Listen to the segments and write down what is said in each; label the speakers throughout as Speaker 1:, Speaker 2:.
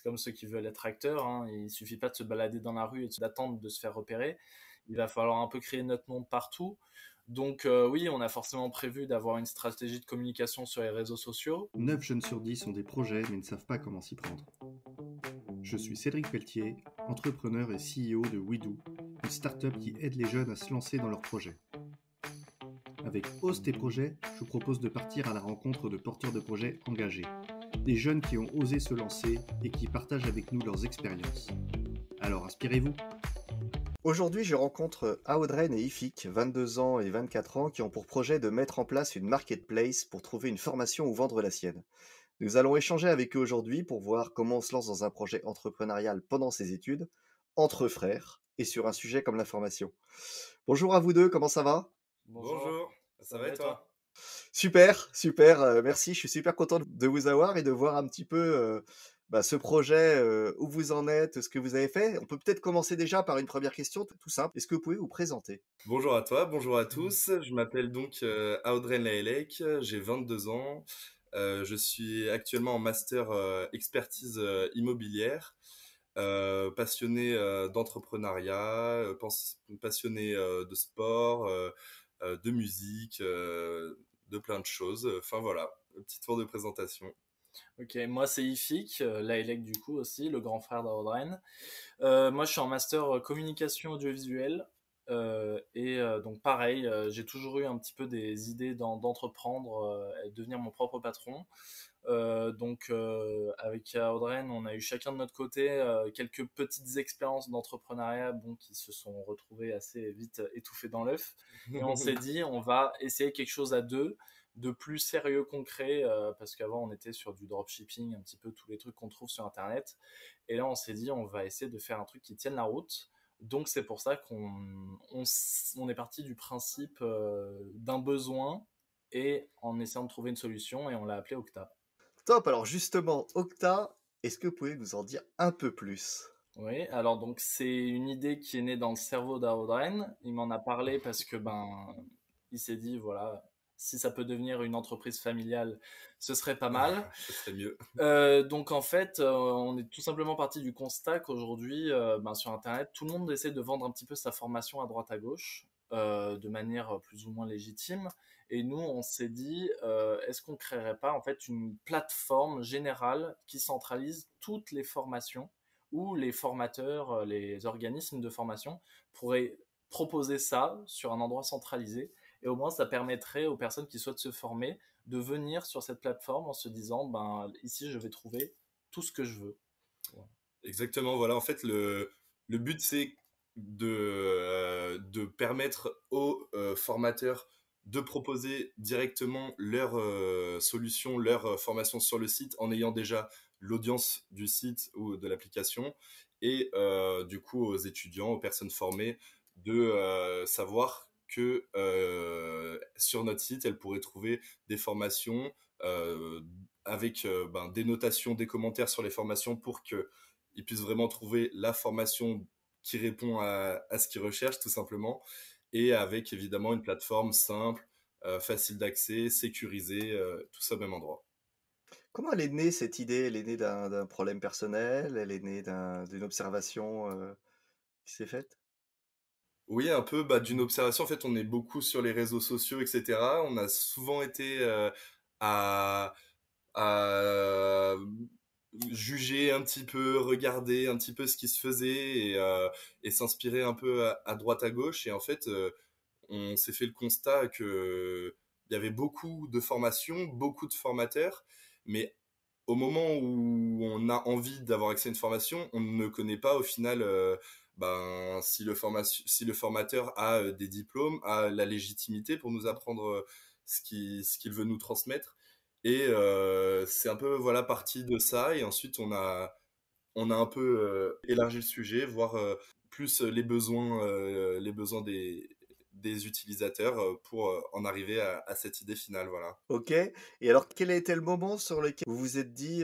Speaker 1: comme ceux qui veulent être acteurs, hein. Il suffit pas de se balader dans la rue et d'attendre de se faire repérer. Il va falloir un peu créer notre nom partout. Donc oui, on a forcément prévu d'avoir une stratégie de communication sur les réseaux sociaux.
Speaker 2: 9 jeunes sur 10 ont des projets mais ne savent pas comment s'y prendre. Je suis Cédric Pelletier, entrepreneur et CEO de WeDo, une start-up qui aide les jeunes à se lancer dans leurs projets. Avec Ose tes projets, je vous propose de partir à la rencontre de porteurs de projets engagés, des jeunes qui ont osé se lancer et qui partagent avec nous leurs expériences. Alors inspirez-vous! Aujourd'hui, je rencontre Audrey et Ifik, 22 ans et 24 ans, qui ont pour projet de mettre en place une marketplace pour trouver une formation ou vendre la sienne. Nous allons échanger avec eux aujourd'hui pour voir comment on se lance dans un projet entrepreneurial pendant ses études, entre frères, et sur un sujet comme la formation. Bonjour à vous deux, comment ça va?
Speaker 3: Bonjour, ça va et toi?
Speaker 2: Super, super, merci, je suis super content de vous avoir et de voir un petit peu ce projet, où vous en êtes, ce que vous avez fait. On peut peut-être commencer déjà par une première question tout simple. Est-ce que vous pouvez vous présenter?
Speaker 3: Bonjour à toi, bonjour à tous. Je m'appelle donc Audrey Laelek, j'ai 22 ans. Je suis actuellement en master expertise immobilière, passionné d'entrepreneuriat, passionné de sport, de musique, de plein de choses. Enfin voilà, un petit tour de présentation.
Speaker 1: Ok, moi c'est Ifik, Laelek du coup aussi, le grand frère d'Audren. Moi je suis en master communication audiovisuelle. Donc pareil, j'ai toujours eu un petit peu des idées d'entreprendre et de devenir mon propre patron. Avec Audren, on a eu chacun de notre côté quelques petites expériences d'entrepreneuriat qui se sont retrouvées assez vite étouffées dans l'œuf. Et on s'est dit, on va essayer quelque chose à deux, de plus sérieux, concret, parce qu'avant on était sur du dropshipping, un petit peu tous les trucs qu'on trouve sur Internet. Et là on s'est dit, on va essayer de faire un truc qui tienne la route. Donc c'est pour ça qu'on est parti du principe d'un besoin et en essayant de trouver une solution et on l'a appelé Octa.
Speaker 2: Top, alors justement, Octa, est-ce que vous pouvez nous en dire un peu plus?
Speaker 1: Oui, alors donc c'est une idée qui est née dans le cerveau d'Audren. Il m'en a parlé parce que il s'est dit voilà, si ça peut devenir une entreprise familiale, ce serait pas mal.
Speaker 3: Ce serait mieux.
Speaker 1: Donc en fait, on est tout simplement parti du constat qu'aujourd'hui, sur Internet, tout le monde essaie de vendre un petit peu sa formation à droite à gauche, de manière plus ou moins légitime. Et nous, on s'est dit, est-ce qu'on créerait pas en fait une plateforme générale qui centralise toutes les formations où les formateurs, les organismes de formation pourraient proposer ça sur un endroit centralisé. Et au moins, ça permettrait aux personnes qui souhaitent se former de venir sur cette plateforme en se disant, ici, je vais trouver tout ce que je veux. Ouais.
Speaker 3: Exactement, voilà. En fait, le but, c'est de permettre aux formateurs de proposer directement leur solution, leur formation sur le site en ayant déjà l'audience du site ou de l'application et du coup aux étudiants, aux personnes formées de savoir que sur notre site, elles pourraient trouver des formations avec des notations, des commentaires sur les formations pour que ils puissent vraiment trouver la formation qui répond à ce qu'ils recherchent tout simplement et avec évidemment une plateforme simple, facile d'accès, sécurisée, tout ça au même endroit.
Speaker 2: Comment elle est née cette idée? Elle est née d'un problème personnel? Elle est née d'une observation qui s'est faite?
Speaker 3: Oui, un peu d'une observation. En fait, on est beaucoup sur les réseaux sociaux, etc. On a souvent été à, à juger un petit peu, regarder un petit peu ce qui se faisait et s'inspirer un peu à droite à gauche. Et en fait, on s'est fait le constat que il y avait beaucoup de formations, beaucoup de formateurs, mais au moment où on a envie d'avoir accès à une formation, on ne connaît pas au final si le formateur a des diplômes, a la légitimité pour nous apprendre ce qu'il veut nous transmettre. Et c'est un peu voilà parti de ça. Et ensuite on a un peu élargi le sujet, voir plus les besoins des utilisateurs pour en arriver à cette idée finale, voilà.
Speaker 2: Ok. Et alors, quel a été le moment sur lequel vous vous êtes dit,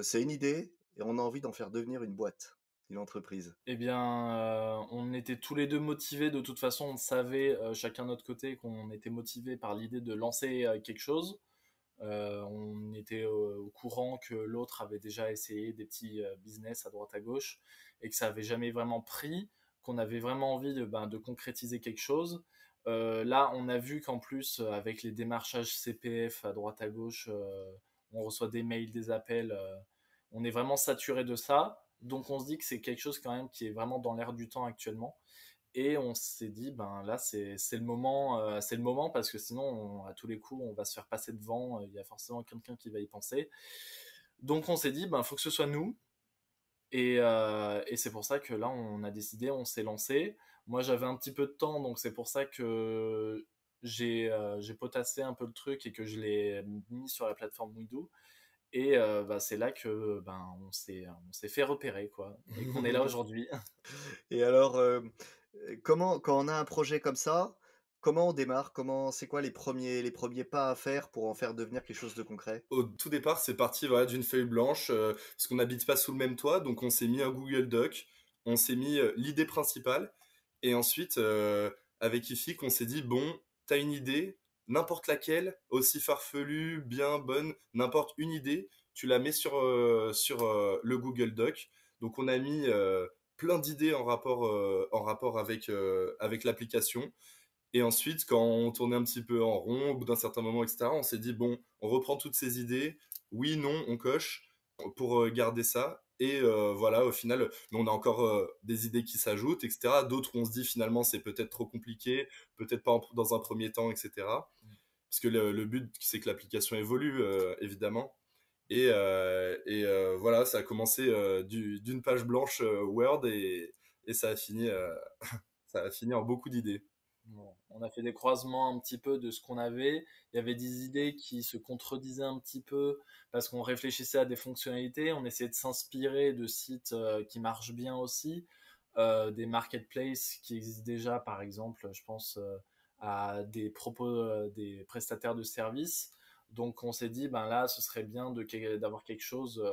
Speaker 2: c'est une idée et on a envie d'en faire devenir une boîte, une entreprise?
Speaker 1: Eh bien, on était tous les deux motivés. De toute façon, on savait chacun de notre côté qu'on était motivés par l'idée de lancer quelque chose. On était au courant que l'autre avait déjà essayé des petits business à droite à gauche et que ça avait jamais vraiment pris, qu'on avait vraiment envie de concrétiser quelque chose. Là, on a vu qu'en plus, avec les démarchages CPF à droite à gauche, on reçoit des mails, des appels, on est vraiment saturé de ça. Donc on se dit que c'est quelque chose quand même qui est vraiment dans l'air du temps actuellement. Et on s'est dit, ben là, c'est le moment parce que sinon, à tous les coups, on va se faire passer devant. Il y a forcément quelqu'un qui va y penser. Donc on s'est dit, ben faut que ce soit nous. Et c'est pour ça que là, on a décidé, on s'est lancé. Moi, j'avais un petit peu de temps, donc c'est pour ça que j'ai potassé un peu le truc et que je l'ai mis sur la plateforme Wido. Et c'est là que on s'est fait repérer, quoi, et qu'on est là aujourd'hui.
Speaker 4: Et alors, comment quand on a un projet comme ça, comment on démarre? C'est quoi les premiers pas à faire pour en faire devenir quelque chose de concret?
Speaker 3: Au tout départ, c'est parti voilà, d'une feuille blanche, parce qu'on n'habite pas sous le même toit, donc on s'est mis un Google Doc, on s'est mis l'idée principale, et ensuite, avec Ifik, on s'est dit, bon, t'as une idée, n'importe laquelle, aussi farfelue, bien bonne, n'importe une idée, tu la mets sur le Google Doc. Donc on a mis plein d'idées en rapport avec l'application. Et ensuite, quand on tournait un petit peu en rond, au bout d'un certain moment, etc., on s'est dit, bon, on reprend toutes ces idées. Oui, non, on coche pour garder ça. Et voilà, au final, mais on a encore des idées qui s'ajoutent, etc. D'autres, on se dit, finalement, c'est peut-être trop compliqué, peut-être pas dans un premier temps, etc. Parce que le but, c'est que l'application évolue, évidemment. Et voilà, ça a commencé d'une page blanche Word et ça a fini en beaucoup d'idées.
Speaker 1: Bon, on a fait des croisements un petit peu de ce qu'on avait. Il y avait des idées qui se contredisaient un petit peu parce qu'on réfléchissait à des fonctionnalités. On essayait de s'inspirer de sites qui marchent bien aussi, des marketplaces qui existent déjà, par exemple, je pense à des prestataires de services. Donc on s'est dit, ben là, ce serait bien d'avoir quelque chose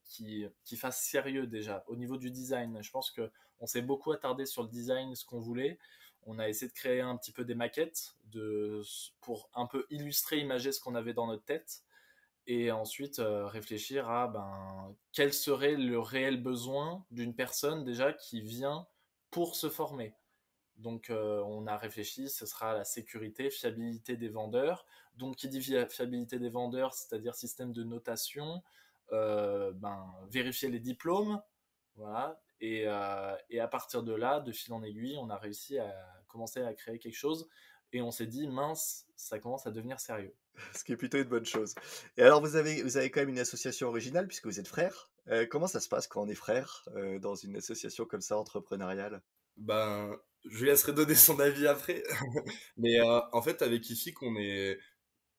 Speaker 1: qui fasse sérieux déjà. Au niveau du design, je pense que on s'est beaucoup attardé sur le design, ce qu'on voulait. On a essayé de créer un petit peu des maquettes pour un peu illustrer, imager ce qu'on avait dans notre tête. Et ensuite réfléchir à quel serait le réel besoin d'une personne déjà qui vient pour se former. Donc on a réfléchi, ce sera la sécurité, fiabilité des vendeurs. Donc qui dit fiabilité des vendeurs, c'est-à-dire système de notation, vérifier les diplômes, voilà. Et à partir de là, de fil en aiguille, on a réussi à commencer à créer quelque chose. Et on s'est dit, mince, ça commence à devenir sérieux.
Speaker 4: Ce qui est plutôt une bonne chose. Et alors vous avez quand même une association originale puisque vous êtes frères. Comment ça se passe quand on est frère, dans une association comme ça entrepreneuriale?
Speaker 3: Ben, je lui laisserai donner son avis après. Mais en fait, avec Ifik,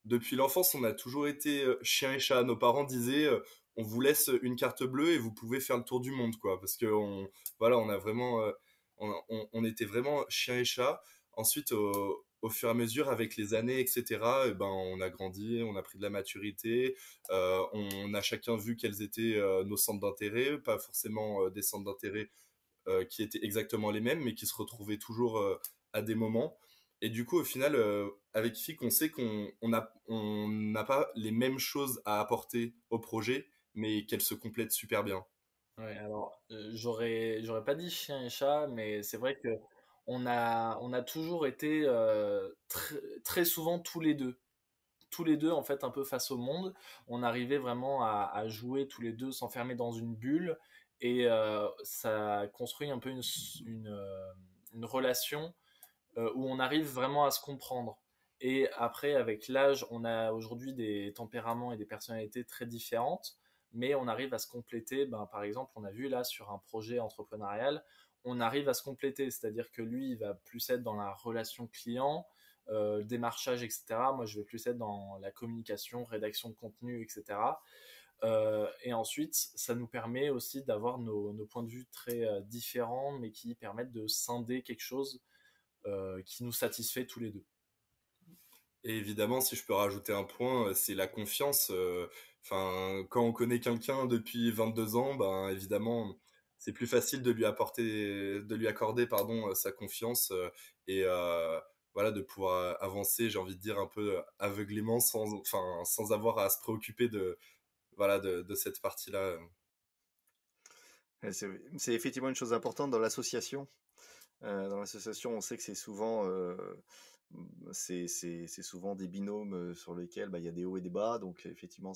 Speaker 3: depuis l'enfance, on a toujours été chien et chat. Nos parents disaient, on vous laisse une carte bleue et vous pouvez faire le tour du monde, quoi. Parce que voilà, on a vraiment, on était vraiment chien et chat. Ensuite, au fur et à mesure, avec les années, etc., eh ben, on a grandi, on a pris de la maturité. On a chacun vu quels étaient nos centres d'intérêt, pas forcément des centres d'intérêt qui étaient exactement les mêmes, mais qui se retrouvaient toujours à des moments. Et du coup, au final, avec FIC, on sait qu'on n'a pas les mêmes choses à apporter au projet, mais qu'elles se complètent super bien.
Speaker 1: Ouais, alors j'aurais pas dit chien et chat, mais c'est vrai que on a toujours été très souvent tous les deux en fait un peu face au monde. On arrivait vraiment à jouer tous les deux, s'enfermer dans une bulle, et ça construit un peu une relation où on arrive vraiment à se comprendre. Et après, avec l'âge, on a aujourd'hui des tempéraments et des personnalités très différentes, mais on arrive à se compléter. Par exemple, on a vu là sur un projet entrepreneurial, on arrive à se compléter, c'est-à-dire que lui, il va plus être dans la relation client, le démarchage, etc. Moi, je vais plus être dans la communication, rédaction de contenu, etc. Et ensuite, ça nous permet aussi d'avoir nos points de vue très différents, mais qui permettent de scinder quelque chose qui nous satisfait tous les deux.
Speaker 3: Et évidemment, si je peux rajouter un point, c'est la confiance. Enfin, quand on connaît quelqu'un depuis 22 ans, ben évidemment, c'est plus facile de lui accorder, pardon, sa confiance. Et voilà, de pouvoir avancer, j'ai envie de dire, un peu aveuglément, sans avoir à se préoccuper voilà, de cette partie-là.
Speaker 4: C'est effectivement une chose importante dans l'association. Dans l'association, on sait que c'est souvent, c'est souvent des binômes sur lesquels bah, il y a des hauts et des bas. Donc effectivement,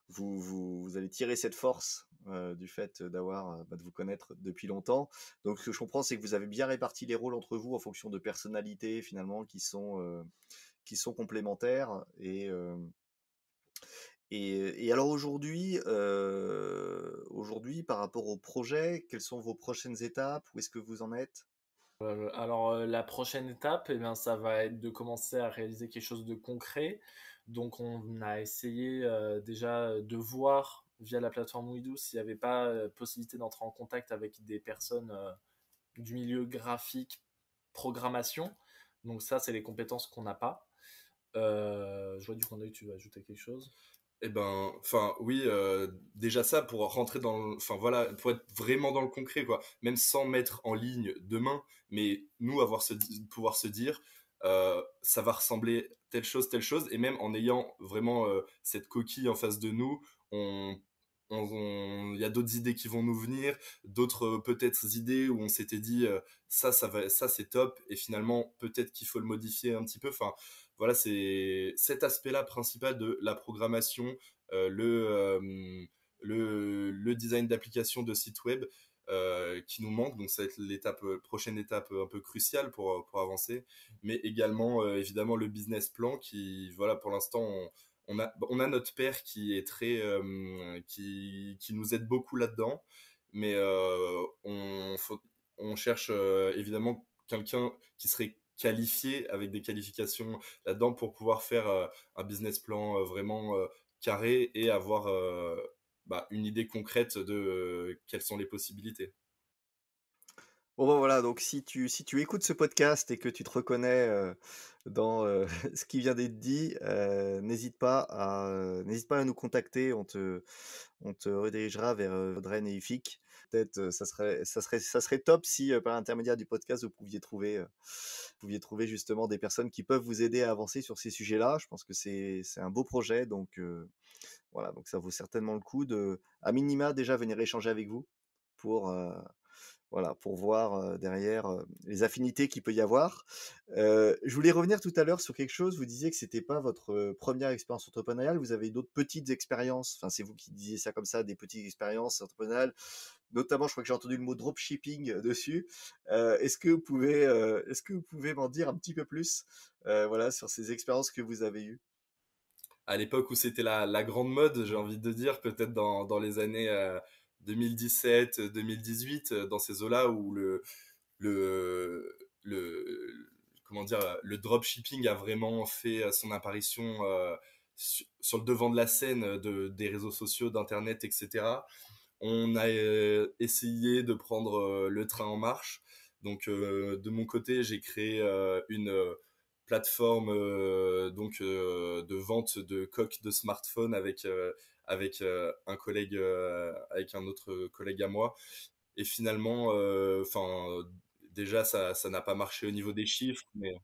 Speaker 4: vous allez tirer cette force du fait bah, de vous connaître depuis longtemps. Donc ce que je comprends, c'est que vous avez bien réparti les rôles entre vous en fonction de personnalités finalement qui sont complémentaires. Et alors aujourd'hui, par rapport au projet, quelles sont vos prochaines étapes? Où est-ce que vous en êtes?
Speaker 1: Alors, la prochaine étape, eh bien, ça va être de commencer à réaliser quelque chose de concret. Donc, on a essayé déjà de voir via la plateforme Widoo s'il n'y avait pas possibilité d'entrer en contact avec des personnes du milieu graphique, programmation. Donc, ça, c'est les compétences qu'on n'a pas. Je vois du coup, tu vas ajouter quelque chose.
Speaker 3: Eh ben, enfin, oui, déjà ça pour rentrer enfin voilà, pour être vraiment dans le concret, quoi. Même sans mettre en ligne demain, mais nous pouvoir se dire, ça va ressembler telle chose, et même en ayant vraiment cette coquille en face de nous, on, il y a d'autres idées qui vont nous venir, d'autres peut-être idées où on s'était dit, ça c'est top, et finalement peut-être qu'il faut le modifier un petit peu. Enfin, voilà, c'est cet aspect-là principal de la programmation, euh, le, euh, le design d'application de site web qui nous manque. Donc ça va être prochaine étape un peu cruciale pour avancer. Mais également, évidemment, le business plan qui, voilà, pour l'instant, on a notre père qui est qui nous aide beaucoup là-dedans. Mais on cherche évidemment quelqu'un qui serait qualifié avec des qualifications là-dedans pour pouvoir faire un business plan vraiment carré et avoir bah, une idée concrète de quelles sont les possibilités.
Speaker 4: Bon ben voilà, donc si tu écoutes ce podcast et que tu te reconnais dans ce qui vient d'être dit, n'hésite pas à nous contacter, on te redirigera vers Audrey et Ufik. Peut-être ça serait top si par l'intermédiaire du podcast vous pouviez trouver justement des personnes qui peuvent vous aider à avancer sur ces sujets-là. Je pense que c'est un beau projet, donc voilà, donc ça vaut certainement le coup de, à minima, déjà venir échanger avec vous pour voilà, pour voir derrière les affinités qu'il peut y avoir. Je voulais revenir tout à l'heure sur quelque chose. Vous disiez que c'était pas votre première expérience entrepreneuriale. Vous avez eu d'autres petites expériences. Enfin, c'est vous qui disiez ça comme ça, des petites expériences entrepreneuriales. Notamment, je crois que j'ai entendu le mot dropshipping dessus. Est-ce que vous pouvez m'en dire un petit peu plus, voilà, sur ces expériences que vous avez eues?
Speaker 3: À l'époque où c'était la grande mode, j'ai envie de dire, peut-être dans les années 2017, 2018, dans ces eaux-là où le, comment dire, le dropshipping a vraiment fait son apparition sur le devant de la scène des réseaux sociaux, d'internet, etc. On a essayé de prendre le train en marche. Donc de mon côté, j'ai créé une plateforme de vente de coques de smartphone avec avec un autre collègue à moi. Et finalement, enfin, déjà ça n'a pas marché au niveau des chiffres, mais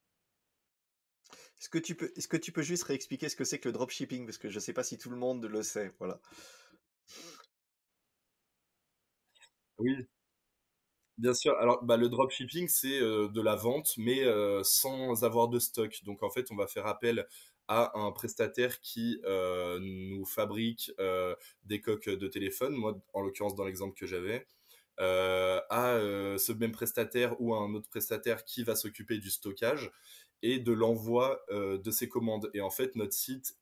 Speaker 4: Est-ce que tu peux juste réexpliquer ce que c'est que le dropshipping? Parce que je ne sais pas si tout le monde le sait. Voilà.
Speaker 3: oui, bien sûr. Alors, bah, le dropshipping, c'est de la vente, mais sans avoir de stock. Donc, en fait, on va faire appel à un prestataire qui nous fabrique des coques de téléphone. Moi, en l'occurrence, dans l'exemple que j'avais, à ce même prestataire ou à un autre prestataire qui va s'occuper du stockage et de l'envoi de ces commandes. Et en fait, notre site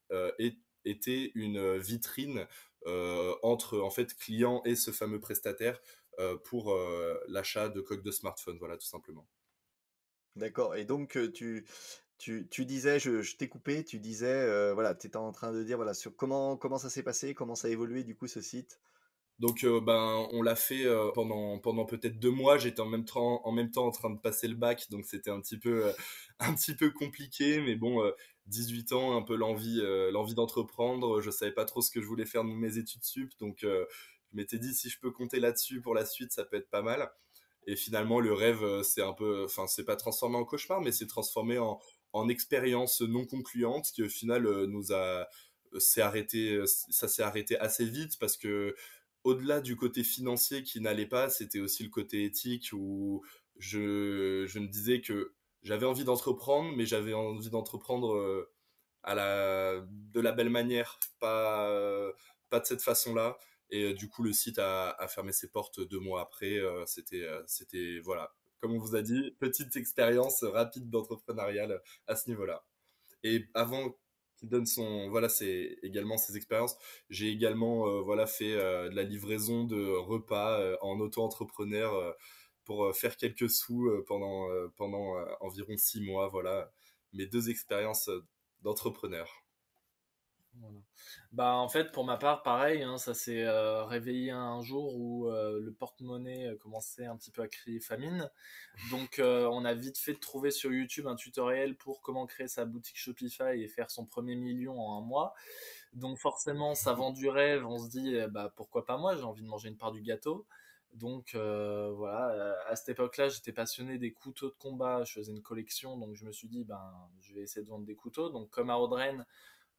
Speaker 3: était une vitrine entre en fait client et ce fameux prestataire pour l'achat de coques de smartphone, voilà, tout simplement.
Speaker 4: D'accord. Et donc, tu disais, je t'ai coupé, tu disais, voilà, tu étais en train de dire, voilà, sur comment ça s'est passé, comment ça a évolué, du coup, ce site.
Speaker 3: Donc, ben, on l'a fait pendant peut-être 2 mois. J'étais en même temps en train de passer le bac, donc c'était un petit peu, un petit peu compliqué. Mais bon, 18 ans, un peu l'envie d'entreprendre. Je savais pas trop ce que je voulais faire de mes études sup, donc je m'étais dit si je peux compter là-dessus pour la suite, ça peut être pas mal. Et finalement, le rêve, c'est un peu, enfin, c'est pas transformé en cauchemar, mais c'est transformé en expérience non concluante qui, au final, ça s'est arrêté assez vite parce que, au-delà du côté financier qui n'allait pas, c'était aussi le côté éthique où je me disais que j'avais envie d'entreprendre, mais j'avais envie d'entreprendre de la belle manière, pas de cette façon-là. Et du coup, le site a fermé ses portes 2 mois après. C'était, voilà, comme on vous a dit, petite expérience rapide d'entrepreneurial à ce niveau-là. Et avant qu'il donne voilà, c'est également ses expériences. J'ai également, voilà, fait de la livraison de repas en auto-entrepreneur pour faire quelques sous pendant environ 6 mois. Voilà, mes 2 expériences d'entrepreneur.
Speaker 1: Voilà. Bah, en fait, pour ma part, pareil, hein, ça s'est réveillé un jour où le porte-monnaie commençait un petit peu à crier famine. Donc, on a vite fait de trouver sur YouTube un tutoriel pour comment créer sa boutique Shopify et faire son premier million en un mois. Donc, forcément, ça vend du rêve. On se dit, bah, pourquoi pas moi? J'ai envie de manger une part du gâteau. Donc, voilà, à cette époque-là, j'étais passionné des couteaux de combat. Je faisais une collection, donc je me suis dit, ben, je vais essayer de vendre des couteaux. Donc, comme à Audren,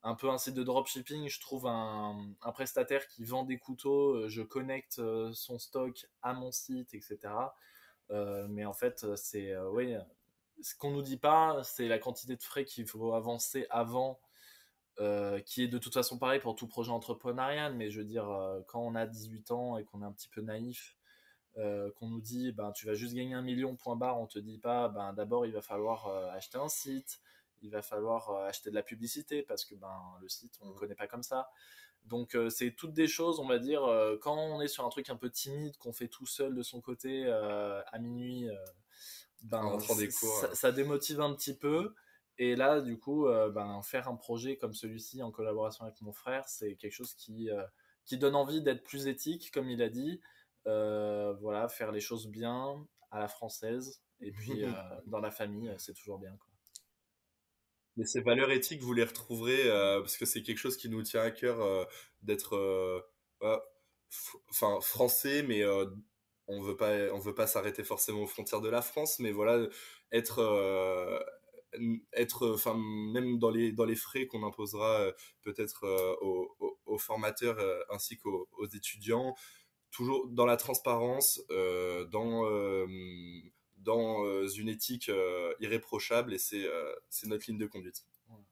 Speaker 1: un peu un site de dropshipping, je trouve un prestataire qui vend des couteaux, je connecte son stock à mon site, etc. Mais en fait, oui, ce qu'on nous dit pas, c'est la quantité de frais qu'il faut avancer avant, qui est de toute façon pareil pour tout projet entrepreneurial. Mais je veux dire, quand on a 18 ans et qu'on est un petit peu naïf, qu'on nous dit ben, tu vas juste gagner 1 million, point barre, on te dit pas ben, d'abord il va falloir acheter un site, il va falloir acheter de la publicité parce que ben, le site on ne connaît pas comme ça. Donc c'est toutes des choses, on va dire, quand on est sur un truc un peu timide, qu'on fait tout seul de son côté à minuit,
Speaker 3: En
Speaker 1: ben,
Speaker 3: rentrant des cours.
Speaker 1: ça démotive un petit peu. Et là, du coup, ben, faire un projet comme celui-ci en collaboration avec mon frère, c'est quelque chose qui donne envie d'être plus éthique, comme il a dit. Voilà, faire les choses bien, à la française. Et puis, dans la famille, c'est toujours bien, quoi.
Speaker 3: Mais ces valeurs éthiques, vous les retrouverez parce que c'est quelque chose qui nous tient à cœur d'être euh, enfin français, mais on veut pas s'arrêter forcément aux frontières de la France, mais voilà, être enfin même dans les frais qu'on imposera peut-être aux formateurs ainsi qu'aux étudiants, toujours dans la transparence, dans une éthique irréprochable, et c'est notre ligne de conduite.
Speaker 1: Voilà.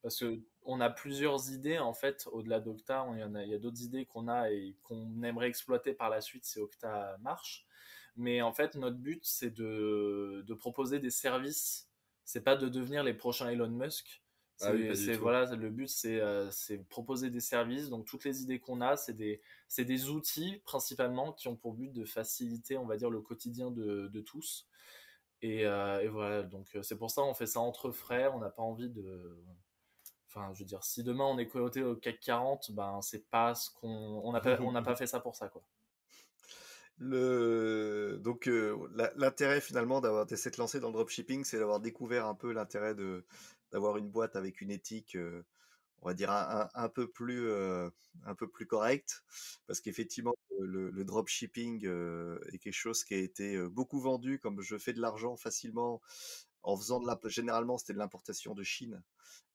Speaker 1: Parce que on a plusieurs idées, en fait, au-delà d'Octa, il y a d'autres idées qu'on a et qu'on aimerait exploiter par la suite si Octa marche. Mais en fait, notre but, c'est de proposer des services. C'est pas de devenir les prochains Elon Musk.
Speaker 3: Ah oui, pas du tout.
Speaker 1: Voilà, le but, c'est proposer des services. Donc, toutes les idées qu'on a, c'est des outils principalement qui ont pour but de faciliter, on va dire, le quotidien de tous. Et voilà, donc c'est pour ça on fait ça entre frères. On n'a pas envie de. Enfin, je veux dire, si demain on est coté au CAC 40, ben c'est pas ce qu'on. On n'a pas fait ça pour ça, quoi.
Speaker 4: Donc, l'intérêt finalement de s'être lancé dans le dropshipping, c'est d'avoir découvert un peu l'intérêt d'avoir une boîte avec une éthique, on va dire un peu plus correcte, parce qu'effectivement le dropshipping est quelque chose qui a été beaucoup vendu comme je fais de l'argent facilement en faisant généralement c'était de l'importation de Chine,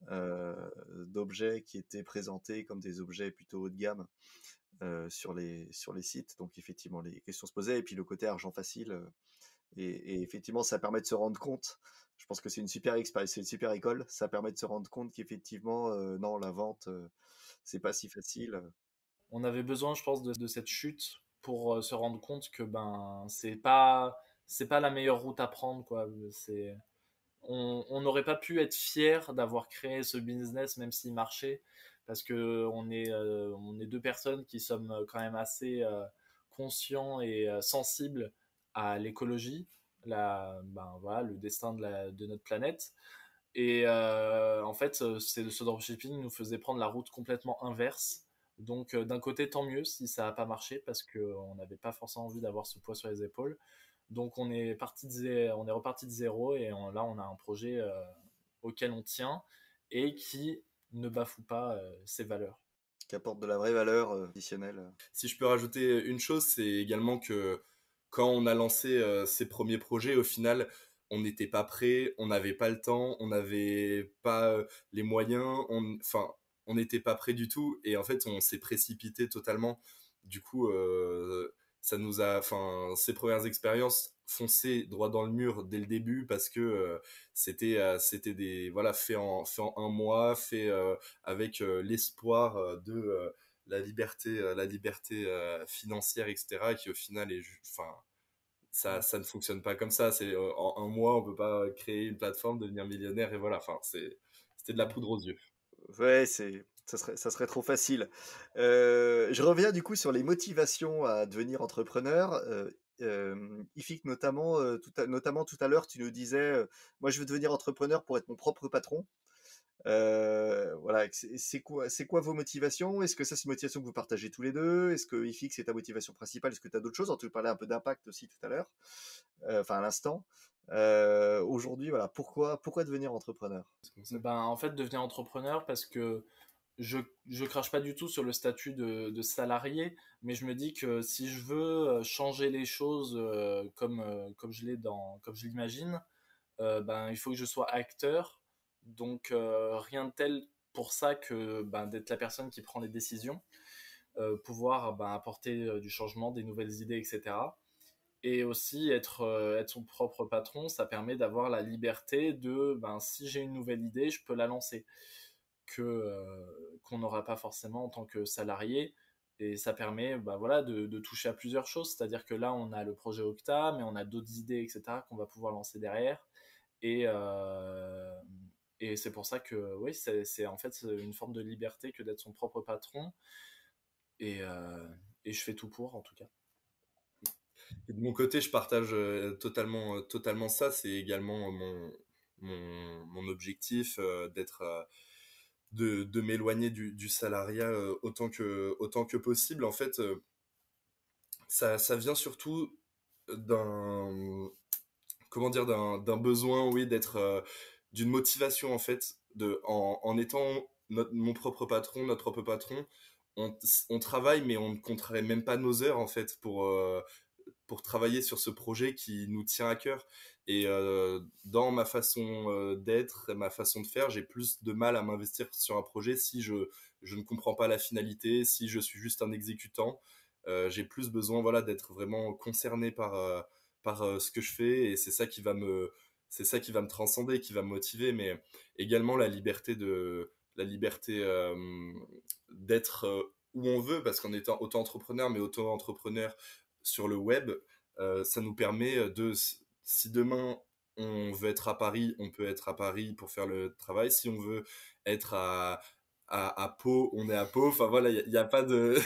Speaker 4: d'objets qui étaient présentés comme des objets plutôt haut de gamme sur les sites. Donc effectivement, les questions se posaient. Et puis le côté argent facile. Et effectivement, ça permet de se rendre compte. Je pense que c'est une super expérience, c'est une super école. Ça permet de se rendre compte qu'effectivement, non, la vente, c'est pas si facile.
Speaker 1: On avait besoin, je pense, de cette chute pour se rendre compte que ben c'est pas la meilleure route à prendre, quoi. On n'aurait pas pu être fier d'avoir créé ce business même s'il marchait, parce que on est deux personnes qui sommes quand même assez conscients et sensibles à l'écologie, ben, voilà, le destin de notre planète. Et en fait, ce dropshipping nous faisait prendre la route complètement inverse. Donc d'un côté, tant mieux si ça n'a pas marché, parce qu'on n'avait pas forcément envie d'avoir ce poids sur les épaules. Donc on est reparti de zéro et là on a un projet auquel on tient et qui ne bafoue pas ses valeurs.
Speaker 4: Qui apporte de la vraie valeur additionnelle.
Speaker 3: Si je peux rajouter une chose, c'est également que quand on a lancé ces premiers projets, au final, on n'était pas prêt, on n'avait pas le temps, on n'avait pas les moyens, enfin, on n'était pas prêt du tout. Et en fait, on s'est précipité totalement. Du coup, ça nous a, enfin, ces premières expériences foncé droit dans le mur dès le début parce que c'était des voilà fait en un mois, fait avec l'espoir de la liberté financière, etc., qui au final est enfin ça ne fonctionne pas comme ça. C'est en un mois on peut pas créer une plateforme, devenir millionnaire et voilà. Enfin c'était de la poudre aux yeux.
Speaker 4: Ouais, ça serait trop facile. Je reviens du coup sur les motivations à devenir entrepreneur. Ifik, notamment, notamment tout à l'heure, tu nous disais, moi je veux devenir entrepreneur pour être mon propre patron. Voilà, c'est quoi vos motivations? Est-ce que ça c'est une motivation que vous partagez tous les deux? Est-ce que Ifik c'est ta motivation principale? Est-ce que tu as d'autres choses? Tu parlais un peu d'impact aussi tout à l'heure, enfin à l'instant. Aujourd'hui, voilà, pourquoi devenir entrepreneur?
Speaker 1: Ben, en fait, devenir entrepreneur parce que je crache pas du tout sur le statut de salarié, mais je me dis que si je veux changer les choses comme je l'imagine, ben, il faut que je sois acteur. Donc, rien de tel pour ça que ben, d'être la personne qui prend les décisions, pouvoir ben, apporter du changement, des nouvelles idées, etc. Et aussi être son propre patron, ça permet d'avoir la liberté de, ben, si j'ai une nouvelle idée, je peux la lancer, qu'on n'aura pas forcément en tant que salarié. Et ça permet ben, voilà, de toucher à plusieurs choses. C'est-à-dire que là, on a le projet Octa, mais on a d'autres idées, etc., qu'on va pouvoir lancer derrière. Et, euh, et c'est pour ça que oui, c'est en fait une forme de liberté que d'être son propre patron. Et, euh, et je fais tout pour, en tout cas.
Speaker 3: Et de mon côté, je partage totalement ça. C'est également mon objectif d'être de m'éloigner du salariat autant que possible. En fait, ça vient surtout d'un comment dire d'un besoin, oui, d'être d'une motivation en fait en étant mon propre patron, notre propre patron. On, on travaille, mais on ne compterait même pas nos heures en fait pour travailler sur ce projet qui nous tient à cœur. Et dans ma façon d'être, ma façon de faire, j'ai plus de mal à m'investir sur un projet si je ne comprends pas la finalité, si je suis juste un exécutant. J'ai plus besoin voilà, d'être vraiment concerné par ce que je fais et c'est ça qui va me transcender, qui va me motiver, mais également la liberté d'être où on veut, parce qu'en étant auto-entrepreneur, mais auto-entrepreneur sur le web, ça nous permet si demain on veut être à Paris, on peut être à Paris pour faire le travail. Si on veut être à Pau, on est à Pau. Enfin voilà, il n'y a pas de,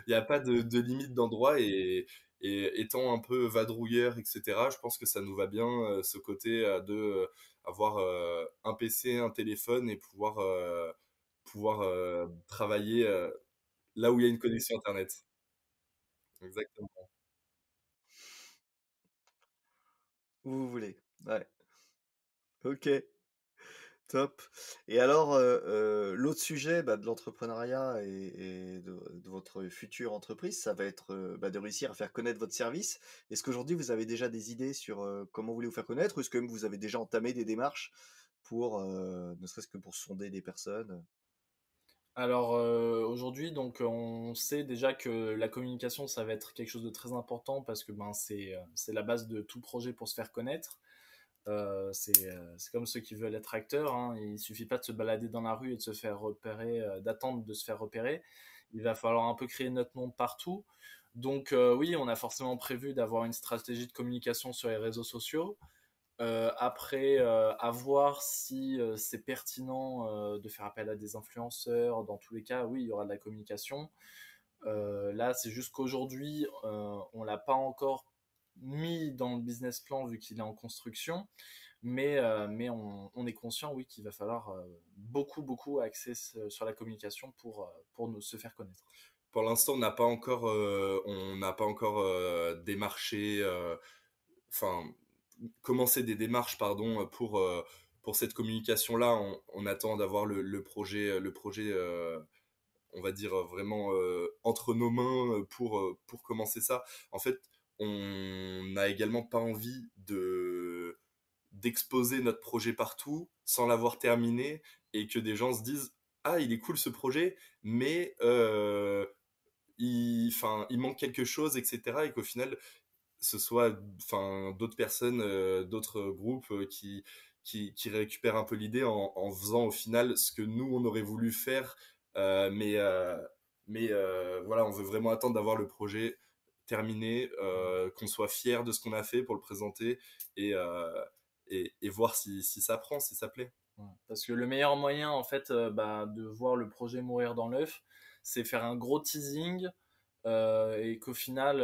Speaker 3: il y a pas de limite d'endroit et étant un peu vadrouilleur, etc., je pense que ça nous va bien ce côté de avoir un PC, un téléphone et pouvoir travailler là où il y a une connexion Internet. Exactement.
Speaker 4: Où vous voulez. Ouais. Ok. Top. Et alors, l'autre sujet bah, de l'entrepreneuriat et de votre future entreprise, ça va être bah, de réussir à faire connaître votre service. Est-ce qu'aujourd'hui, vous avez déjà des idées sur comment vous voulez vous faire connaître, ou est-ce que même vous avez déjà entamé des démarches pour, ne serait-ce que pour sonder des personnes?
Speaker 1: Alors aujourd'hui, donc on sait déjà que la communication, ça va être quelque chose de très important parce que ben, c'est la base de tout projet pour se faire connaître. C'est comme ceux qui veulent être acteurs, hein. Il suffit pas de se balader dans la rue et de se faire repérer, d'attendre de se faire repérer. Il va falloir un peu créer notre nom partout. Donc oui, on a forcément prévu d'avoir une stratégie de communication sur les réseaux sociaux. Après, à voir si c'est pertinent de faire appel à des influenceurs. Dans tous les cas, oui, il y aura de la communication. Là, c'est juste qu'aujourd'hui, on l'a pas encore mis dans le business plan vu qu'il est en construction. Mais on est conscient, oui, qu'il va falloir beaucoup axer sur la communication pour se faire connaître.
Speaker 3: Pour l'instant, on n'a pas encore démarché, enfin, commencé des démarches, pardon, pour cette communication-là. On attend d'avoir le projet, on va dire vraiment entre nos mains pour commencer ça. En fait, on n'a également pas envie d'exposer notre projet partout sans l'avoir terminé et que des gens se disent ah il est cool ce projet mais il manque quelque chose etc et qu'au final ce soit d'autres personnes d'autres groupes qui récupèrent un peu l'idée en faisant au final ce que nous on aurait voulu faire mais voilà on veut vraiment attendre d'avoir le projet terminé, qu'on soit fier de ce qu'on a fait pour le présenter et, et voir si ça prend, si ça plaît.
Speaker 1: Ouais. Parce que le meilleur moyen en fait de voir le projet mourir dans l'œuf, c'est faire un gros teasing et qu'au final,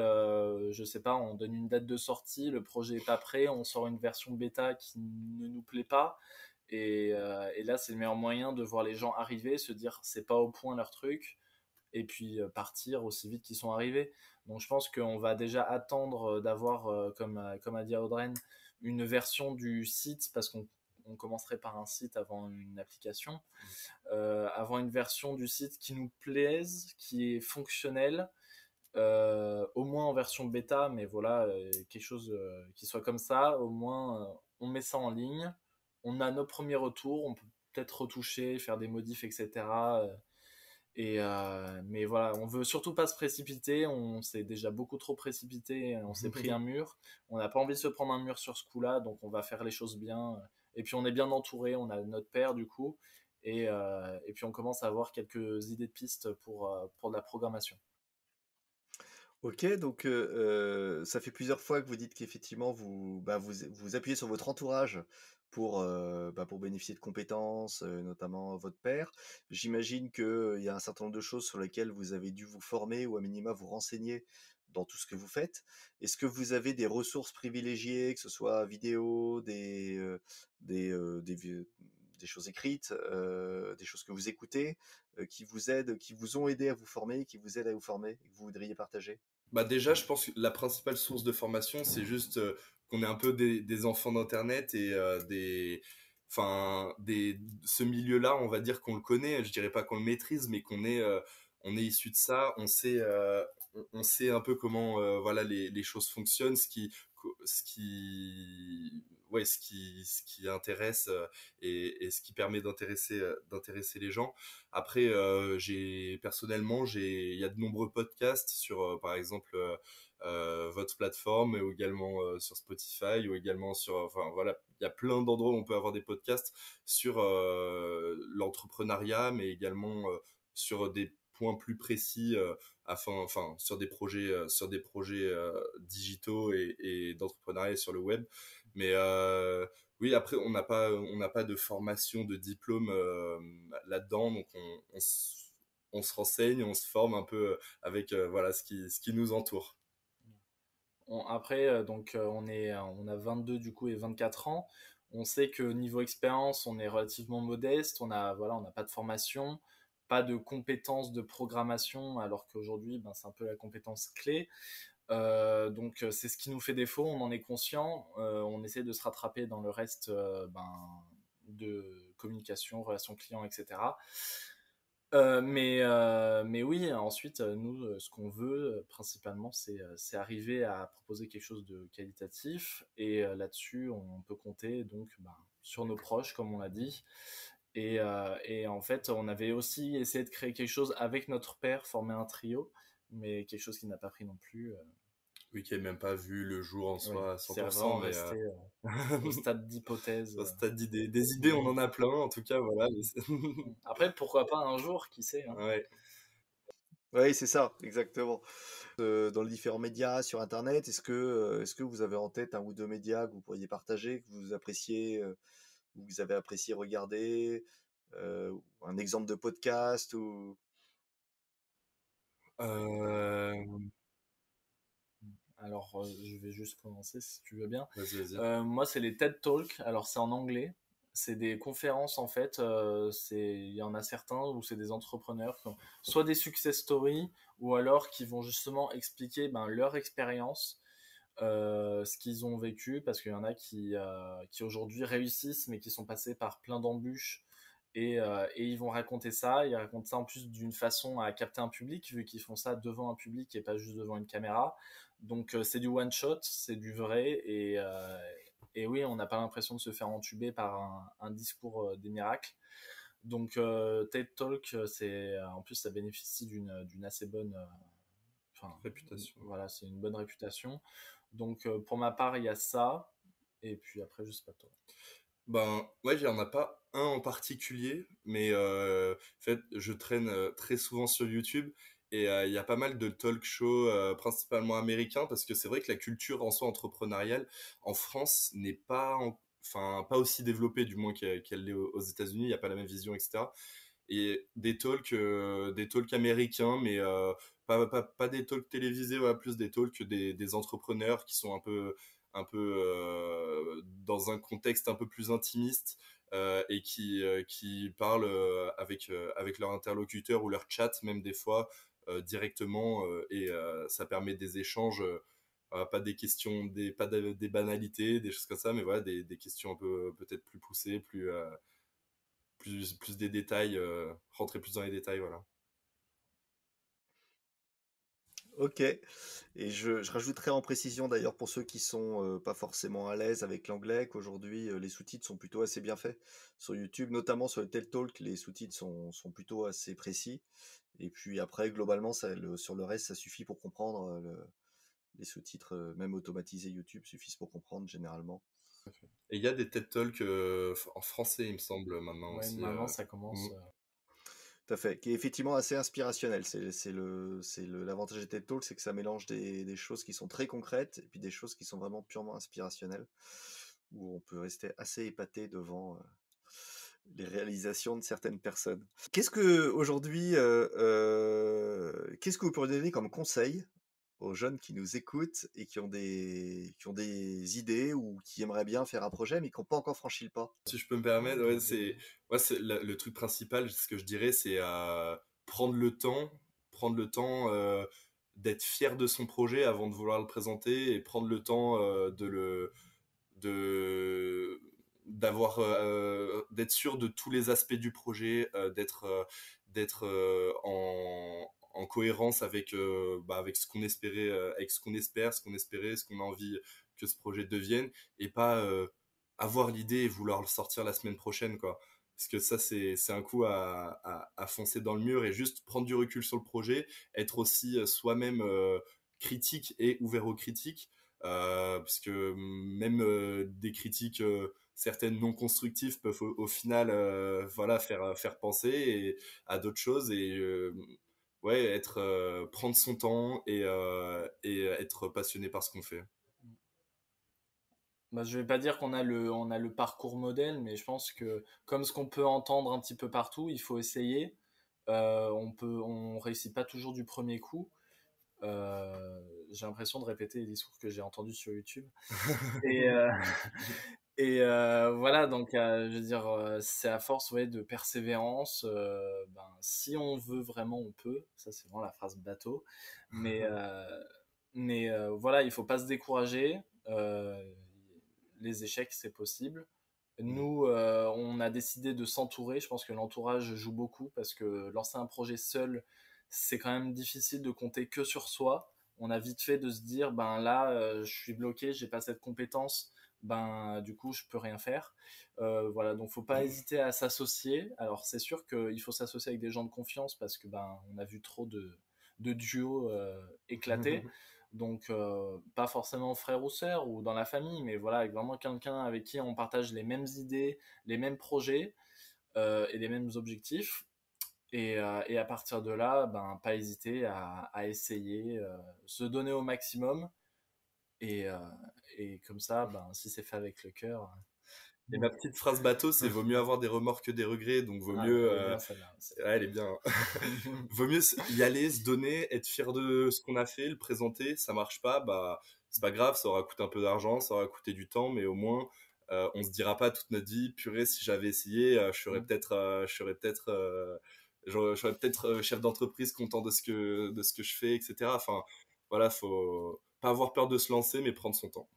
Speaker 1: je sais pas, on donne une date de sortie, le projet est pas prêt, on sort une version bêta qui ne nous plaît pas. Et là, c'est le meilleur moyen de voir les gens arriver, se dire c'est pas au point leur truc, et puis partir aussi vite qu'ils sont arrivés. Donc je pense qu'on va déjà attendre d'avoir, comme a dit Audrey, une version du site, parce qu'on commencerait par un site avant une application, avoir une version du site qui nous plaise, qui est fonctionnelle, au moins en version bêta, mais voilà, quelque chose qui soit comme ça, au moins on met ça en ligne, on a nos premiers retours, on peut peut-être retoucher, faire des modifs, etc. Mais voilà, on veut surtout pas se précipiter, on s'est déjà beaucoup trop précipité, on s'est pris un mur, on n'a pas envie de se prendre un mur sur ce coup-là, donc on va faire les choses bien, et puis on est bien entouré, on a notre père du coup, et puis on commence à avoir quelques idées de pistes pour de la programmation.
Speaker 4: Ok, donc ça fait plusieurs fois que vous dites qu'effectivement vous appuyez sur votre entourage pour bénéficier de compétences, notamment votre père. J'imagine qu'il y a un certain nombre de choses sur lesquelles vous avez dû vous former ou à minima vous renseigner dans tout ce que vous faites. Est-ce que vous avez des ressources privilégiées, que ce soit vidéo, des choses écrites, des choses que vous écoutez, qui vous aident, qui vous ont aidé à vous former, qui vous aident à vous former, et que vous voudriez partager?
Speaker 3: Bah déjà, je pense que la principale source de formation, c'est juste qu'on est un peu des enfants d'Internet et ce milieu-là, on va dire qu'on le connaît. Je dirais pas qu'on le maîtrise, mais on est issu de ça. On sait un peu comment voilà les choses fonctionnent, ce qui intéresse et ce qui permet d'intéresser les gens. Après, il y a de nombreux podcasts sur, par exemple, votre plateforme, ou également sur Spotify, ou également enfin voilà, il y a plein d'endroits où on peut avoir des podcasts sur l'entrepreneuriat, mais également sur des points plus précis, sur des projets digitaux et d'entrepreneuriat sur le web. Mais oui, après, on n'a pas de formation, de diplôme là-dedans, donc on se renseigne, on se forme un peu avec voilà ce qui nous entoure.
Speaker 1: Après, on a 22 du coup et 24 ans. On sait que niveau expérience, on est relativement modeste. On n'a pas de formation, pas de compétences de programmation, alors qu'aujourd'hui, c'est un peu la compétence clé. Donc c'est ce qui nous fait défaut, on en est conscient. On essaie de se rattraper dans le reste de communication, relations clients, etc. Mais oui, ensuite, nous, ce qu'on veut principalement, c'est arriver à proposer quelque chose de qualitatif. Et là-dessus, on peut compter donc sur nos proches, comme on l'a dit. Et en fait, on avait aussi essayé de créer quelque chose avec notre père, former un trio, mais quelque chose qui n'a pas pris non plus.
Speaker 3: Oui, qui n'a même pas vu le jour en
Speaker 1: Oui,
Speaker 3: soi à
Speaker 1: c'est vraiment
Speaker 3: 100%, mais
Speaker 1: resté au stade d'hypothèse.
Speaker 3: au stade d'idées. Des idées, on en a plein, en tout cas, voilà.
Speaker 1: Après, pourquoi pas un jour, qui sait, hein.
Speaker 3: Ouais.
Speaker 4: Oui, c'est ça, exactement. Dans les différents médias sur Internet, est-ce que vous avez en tête un ou deux médias que vous pourriez partager, que vous appréciez, ou que vous avez apprécié regarder, ou un exemple de podcast ou...
Speaker 3: Euh,
Speaker 1: Alors, je vais juste commencer si tu veux bien.
Speaker 3: Vas-y, vas-y.
Speaker 1: Moi, c'est les TED Talks. Alors, c'est en anglais. C'est des conférences, en fait. Il y en a certains où c'est des entrepreneurs, soit des success stories, ou alors qui vont justement expliquer leur expérience, ce qu'ils ont vécu, parce qu'il y en a qui aujourd'hui réussissent, mais qui sont passés par plein d'embûches. Et ils vont raconter ça. Ils racontent ça en plus d'une façon à capter un public, vu qu'ils font ça devant un public et pas juste devant une caméra. Donc c'est du one shot, c'est du vrai, et oui, on n'a pas l'impression de se faire entuber par un discours des miracles. Donc TED Talk, en plus ça bénéficie d'une assez bonne, enfin
Speaker 3: Réputation.
Speaker 1: voilà, c'est une bonne réputation. Donc pour ma part, il y a ça, et puis après je sais pas toi.
Speaker 3: Ben, ouais, il n'y en a pas un en particulier, mais en fait, je traîne très souvent sur YouTube et il y a pas mal de talk shows, principalement américains, parce que c'est vrai que la culture en soi entrepreneuriale en France n'est pas, enfin, pas aussi développée, du moins qu'elle l'est aux États-Unis, il n'y a pas la même vision, etc. Et des talks américains, mais pas des talks télévisés, ouais, plus des talks des entrepreneurs qui sont un peu dans un contexte un peu plus intimiste et qui parlent avec leur interlocuteur ou leur chat, même des fois directement, et ça permet des échanges. Pas des questions, des banalités, des choses comme ça, mais voilà, des questions un peu peut-être plus poussées, plus des détails, rentrer plus dans les détails, voilà.
Speaker 4: Ok. Et je rajouterais en précision d'ailleurs pour ceux qui sont pas forcément à l'aise avec l'anglais qu'aujourd'hui les sous-titres sont plutôt assez bien faits sur YouTube, notamment sur le TED Talk, les sous-titres sont plutôt assez précis. Et puis après, globalement, sur le reste, ça suffit pour comprendre. Les sous-titres, même automatisés YouTube, suffisent pour comprendre généralement.
Speaker 3: Et il y a des TED Talks en français, il me semble, maintenant
Speaker 1: Ouais,
Speaker 3: aussi.
Speaker 1: maintenant ça commence.
Speaker 4: Tout à fait, qui est effectivement assez inspirationnel. L'avantage des TED Talks, c'est que ça mélange des choses qui sont très concrètes et puis des choses qui sont vraiment purement inspirationnelles, où on peut rester assez épaté devant les réalisations de certaines personnes. Qu'est-ce que aujourd'hui, qu'est-ce que vous pourriez donner comme conseil aux jeunes qui nous écoutent et qui ont des idées ou qui aimeraient bien faire un projet mais qui n'ont pas encore franchi le pas?
Speaker 3: Si je peux me permettre, ouais, c'est le truc principal, ce que je dirais, c'est prendre le temps d'être fier de son projet avant de vouloir le présenter et prendre le temps de d'être sûr de tous les aspects du projet, d'être en cohérence avec ce qu'on espérait, avec ce qu'on espérait, ce qu'on a envie que ce projet devienne, et pas avoir l'idée et vouloir le sortir la semaine prochaine, quoi. Parce que ça, c'est un coup à foncer dans le mur, et juste prendre du recul sur le projet, être aussi soi-même critique et ouvert aux critiques, parce que même des critiques certaines non constructives peuvent au final voilà, faire penser à d'autres choses, et ouais, prendre son temps et être passionné par ce qu'on fait.
Speaker 1: Bah, je vais pas dire on a le parcours modèle, mais je pense que comme ce qu'on peut entendre un petit peu partout, il faut essayer. On réussit pas toujours du premier coup. J'ai l'impression de répéter les discours que j'ai entendus sur YouTube. Et, voilà, donc je veux dire, c'est à force, ouais, de persévérance. Ben, si on veut vraiment, on peut. Ça, c'est vraiment la phrase bateau. Mais, voilà, il faut pas se décourager. Les échecs, c'est possible. Nous, on a décidé de s'entourer. Je pense que l'entourage joue beaucoup parce que lancer un projet seul, c'est quand même difficile de compter que sur soi. On a vite fait de se dire, ben là, je suis bloqué, j'ai pas cette compétence, ben du coup, je peux rien faire. Voilà, donc faut pas hésiter à s'associer. Alors c'est sûr qu'il faut s'associer avec des gens de confiance parce que ben on a vu trop de duos éclater. Donc pas forcément frère ou sœur ou dans la famille, mais voilà, avec vraiment quelqu'un avec qui on partage les mêmes idées, les mêmes projets et les mêmes objectifs. Et à partir de là, ben, pas hésiter à essayer, se donner au maximum. Et, euh, et comme ça, ben, si c'est fait avec le cœur.
Speaker 3: Et ma petite phrase bateau, c'est vaut mieux avoir des remords que des regrets, donc vaut mieux.
Speaker 1: Elle est bien celle-là.
Speaker 3: Ouais, elle est bien. Vaut mieux y aller, se donner, être fier de ce qu'on a fait, le présenter. Ça marche pas, bah c'est pas grave, ça aura coûté un peu d'argent, ça aura coûté du temps, mais au moins on se dira pas toute notre vie, purée, si j'avais essayé, j'aurais peut-être chef d'entreprise, content de ce que je fais, etc. Enfin, voilà, faut pas avoir peur de se lancer, mais prendre son temps.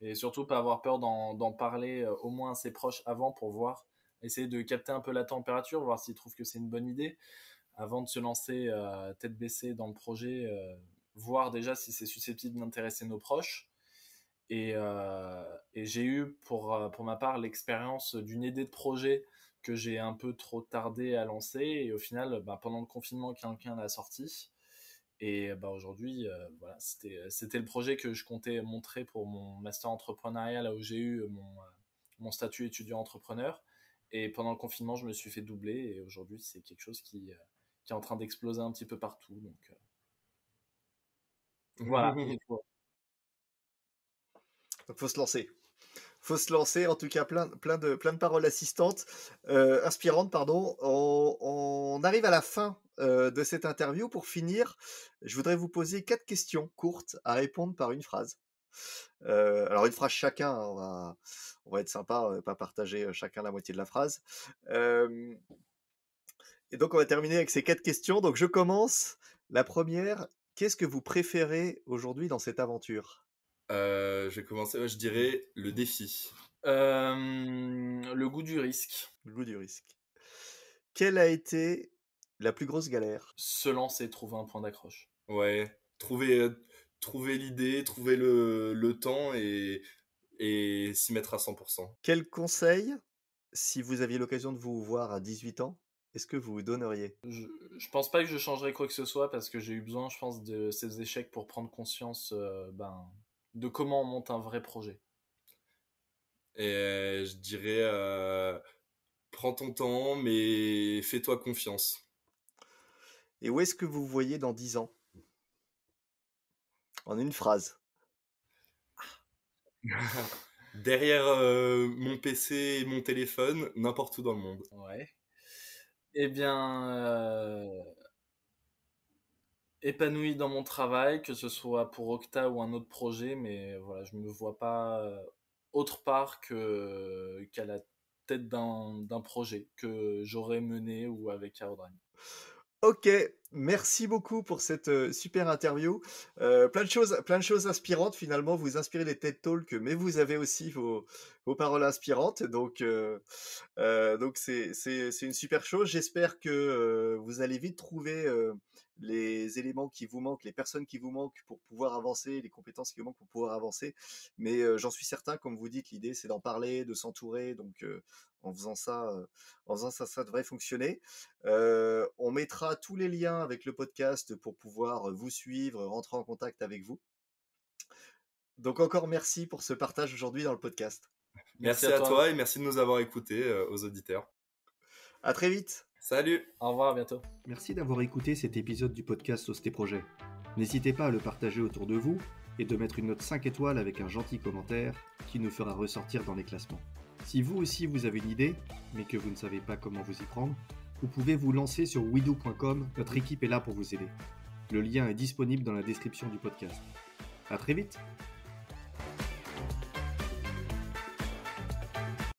Speaker 1: Et surtout pas avoir peur d'en parler au moins à ses proches avant pour voir, essayer de capter un peu la température, voir s'ils trouvent que c'est une bonne idée avant de se lancer tête baissée dans le projet. voir déjà si c'est susceptible d'intéresser nos proches. Et j'ai eu pour ma part l'expérience d'une idée de projet que j'ai un peu trop tardé à lancer, et au final pendant le confinement quelqu'un l'a sorti, et aujourd'hui voilà, c'était le projet que je comptais montrer pour mon master entrepreneurial, là où j'ai eu mon statut étudiant entrepreneur, et pendant le confinement je me suis fait doubler, et aujourd'hui c'est quelque chose qui est en train d'exploser un petit peu partout, donc voilà.
Speaker 4: Donc, faut se lancer. Faut se lancer, en tout cas, plein de paroles inspirantes, pardon. On arrive à la fin de cette interview. Pour finir, je voudrais vous poser 4 questions courtes à répondre par une phrase. Alors une phrase chacun, hein, on va être sympa, on va pas partager chacun la moitié de la phrase. Et donc on va terminer avec ces 4 questions. Donc je commence. La première, qu'est-ce que vous préférez aujourd'hui dans cette aventure ?
Speaker 3: Je vais commencer, je dirais le défi.
Speaker 1: Le goût du risque.
Speaker 4: Le goût du risque. Quelle a été la plus grosse galère ?
Speaker 1: Se lancer, trouver un point d'accroche.
Speaker 3: Ouais, trouver l'idée, trouver le temps et s'y mettre à 100%.
Speaker 4: Quel conseil, si vous aviez l'occasion de vous voir à 18 ans, est-ce que vous donneriez ?
Speaker 1: Je pense pas que je changerais quoi que ce soit, parce que j'ai eu besoin, je pense, de ces échecs pour prendre conscience de comment on monte un vrai projet.
Speaker 3: Et je dirais, prends ton temps, mais fais-toi confiance.
Speaker 4: Et où est-ce que vous voyez dans 10 ans ? En une phrase.
Speaker 3: Derrière mon PC et mon téléphone, n'importe où dans le monde.
Speaker 1: Ouais. Eh bien, épanoui dans mon travail, que ce soit pour Octa ou un autre projet, mais voilà, je me vois pas autre part qu'à la tête d'un projet que j'aurais mené ou avec Aerodrome.
Speaker 4: Ok, merci beaucoup pour cette super interview. Plein de choses inspirantes finalement. Vous inspirez les TED Talks, mais vous avez aussi vos paroles inspirantes. Donc c'est une super chose. J'espère que vous allez vite trouver les éléments qui vous manquent, les personnes qui vous manquent pour pouvoir avancer, les compétences qui vous manquent pour pouvoir avancer. Mais j'en suis certain, comme vous dites, l'idée c'est d'en parler, de s'entourer. Donc en faisant ça, ça devrait fonctionner. On mettra tous les liens avec le podcast pour pouvoir vous suivre, rentrer en contact avec vous. Donc encore merci pour ce partage aujourd'hui dans le podcast.
Speaker 3: Merci à toi et merci de nous avoir écoutés aux auditeurs.
Speaker 4: À très vite.
Speaker 3: Salut.
Speaker 1: Au revoir, à bientôt.
Speaker 2: Merci d'avoir écouté cet épisode du podcast Osté Projet. N'hésitez pas à le partager autour de vous et de mettre une note 5 étoiles avec un gentil commentaire qui nous fera ressortir dans les classements. Si vous aussi vous avez une idée, mais que vous ne savez pas comment vous y prendre, vous pouvez vous lancer sur widoo.com, notre équipe est là pour vous aider. Le lien est disponible dans la description du podcast. À très vite!